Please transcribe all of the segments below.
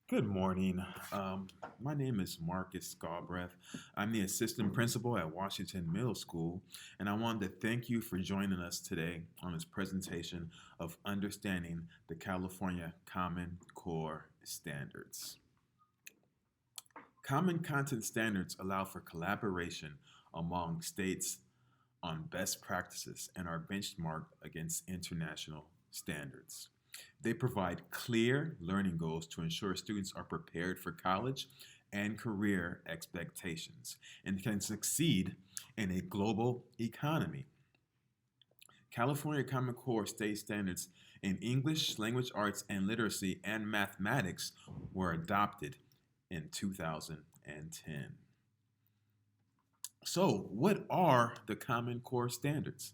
Good morning. My name is Marcus Galbraith. I'm the assistant principal at Washington Middle School, and I wanted to thank you for joining us today on this presentation of understanding the California Common Core Standards. Common content standards allow for collaboration among states on best practices and are benchmarked against international standards. They provide clear learning goals to ensure students are prepared for college and career expectations and can succeed in a global economy. California Common Core state standards in English, language arts, and literacy and mathematics were adopted in 2010. So, what are the Common Core standards?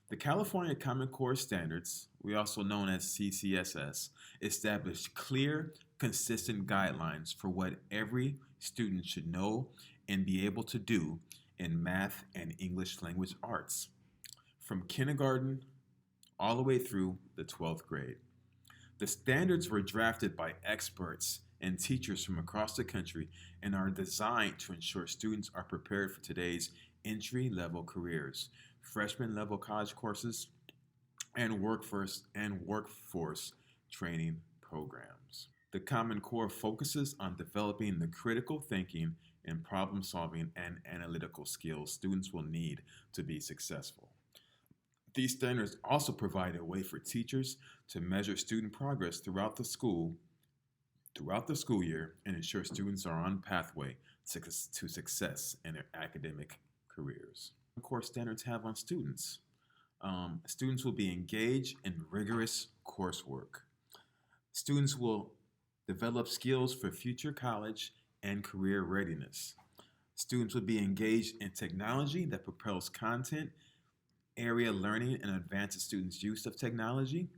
The California Common Core Standards, we also known as CCSS, establish clear, consistent guidelines for what every student should know and be able to do in math and English language arts, from kindergarten all the way through the 12th grade. The standards were drafted by experts and teachers from across the country and are designed to ensure students are prepared for today's entry level careers, freshman level college courses, and workforce training programs. The Common Core focuses on developing the critical thinking and problem solving and analytical skills students will need to be successful. These standards also provide a way for teachers to measure student progress throughout the school year and ensure students are on pathway to success in their academic careers. Core standards have on students. Students will be engaged in rigorous coursework. Students will develop skills for future college and career readiness. Students will be engaged in technology that propels content, area learning, and advances students' use of technology.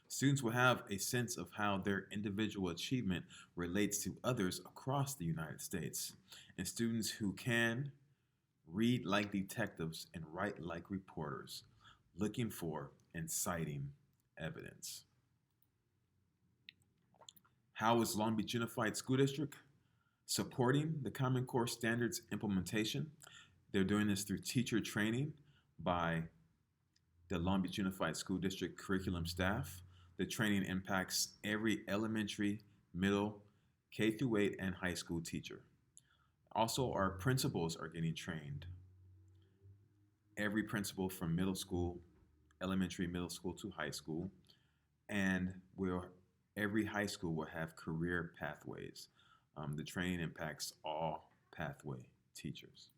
Students will have a sense of how their individual achievement relates to others across the United States. And students who can read like detectives and write like reporters, looking for and citing evidence. How is Long Beach Unified School District supporting the Common Core Standards implementation? They're doing this through teacher training by the Long Beach Unified School District curriculum staff. The training impacts every elementary, middle, K through 8, and high school teacher. Also, our principals are getting trained. Every principal from middle school, elementary, middle school to high school, and every high school will have career pathways. The training impacts all pathway teachers.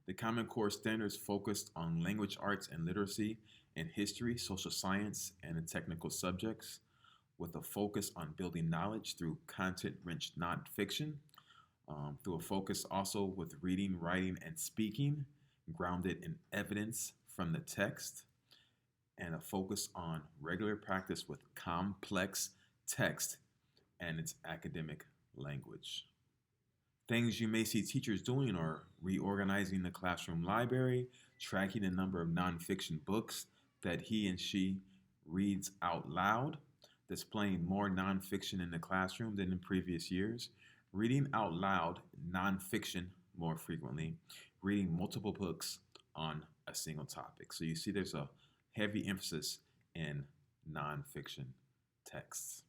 The Common Core standards focused on language arts and literacy and history, social science, and the technical subjects, with a focus on building knowledge through content-rich nonfiction, through a focus also with reading, writing, and speaking, grounded in evidence from the text, and a focus on regular practice with complex text and its academic language. Things you may see teachers doing are reorganizing the classroom library, tracking the number of nonfiction books that he and she reads out loud, displaying more nonfiction in the classroom than in previous years, reading out loud nonfiction more frequently, reading multiple books on a single topic. So you see there's a heavy emphasis in nonfiction texts.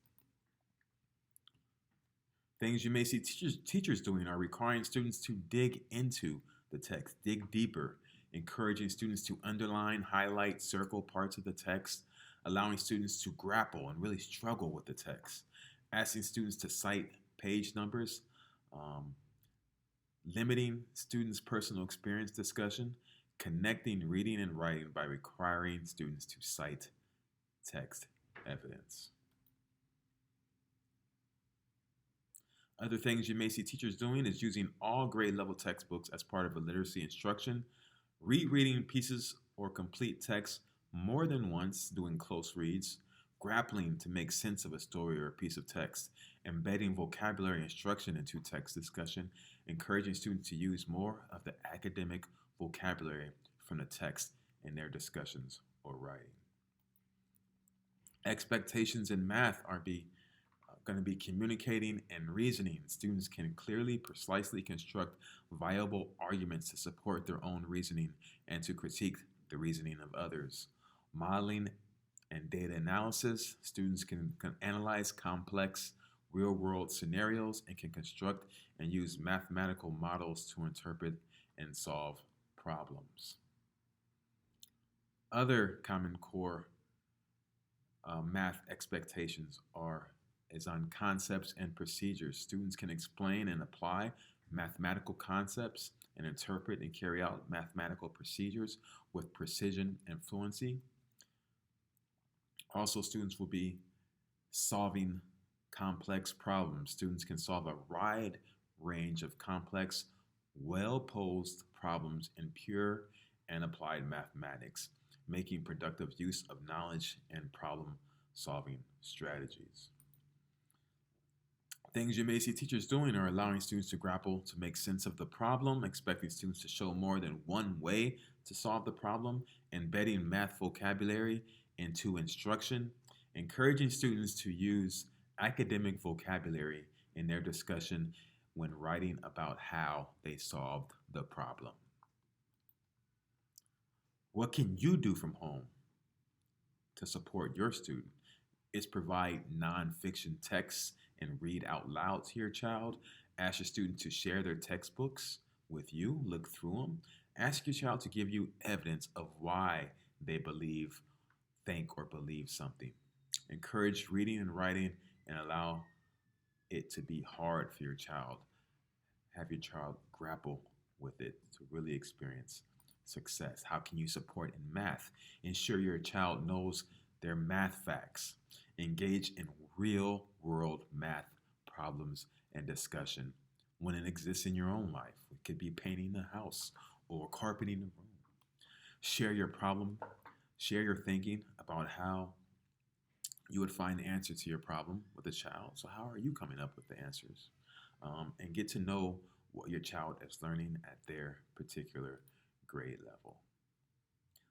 Things you may see teachers doing are requiring students to dig into the text, dig deeper, encouraging students to underline, highlight, circle parts of the text, allowing students to grapple and really struggle with the text, asking students to cite page numbers, limiting students' personal experience discussion, connecting reading and writing by requiring students to cite text evidence. Other things you may see teachers doing is using all grade level textbooks as part of a literacy instruction, rereading pieces or complete text more than once, doing close reads, grappling to make sense of a story or a piece of text, embedding vocabulary instruction into text discussion, encouraging students to use more of the academic vocabulary from the text in their discussions or writing. Expectations in math are going to be communicating and reasoning. Students can clearly, precisely construct viable arguments to support their own reasoning and to critique the reasoning of others. Modeling and data analysis. Students can analyze complex real world scenarios and can construct and use mathematical models to interpret and solve problems. Other Common Core math expectations is on concepts and procedures. Students can explain and apply mathematical concepts and interpret and carry out mathematical procedures with precision and fluency. Also, students will be solving complex problems. Students can solve a wide range of complex, well posed problems in pure and applied mathematics, making productive use of knowledge and problem solving strategies. Things you may see teachers doing are allowing students to grapple to make sense of the problem, expecting students to show more than one way to solve the problem, embedding math vocabulary into instruction, encouraging students to use academic vocabulary in their discussion when writing about how they solved the problem. What can you do from home to support your student? Is provide nonfiction texts and read out loud to your child. Ask your student to share their textbooks with you, look through them. Ask your child to give you evidence of why they think, or believe something. Encourage reading and writing and allow it to be hard for your child. Have your child grapple with it to really experience success. How can you support in math? Ensure your child knows their math facts. Engage in real world math problems and discussion when it exists in your own life. It could be painting a house or carpeting a room. Share your problem, share your thinking about how you would find the answer to your problem with a child. So, how are you coming up with the answers? And get to know what your child is learning at their particular grade level.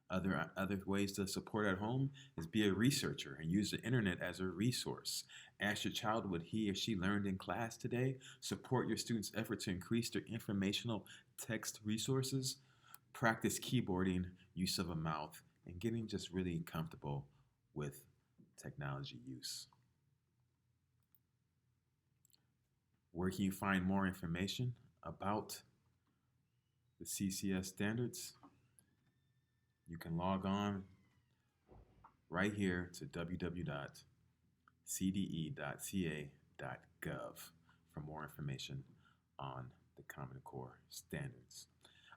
Other ways to support at home is be a researcher and use the internet as a resource. Ask your child what he or she learned in class today. Support your students' effort to increase their informational text resources. Practice keyboarding, use of a mouth, and getting just really comfortable with technology use. Where can you find more information about the CCS standards? You can log on right here to www.cde.ca.gov for more information on the Common Core standards.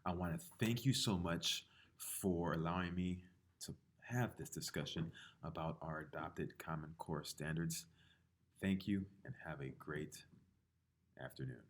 I want to thank you so much for allowing me to have this discussion about our adopted Common Core standards. Thank you and have a great afternoon.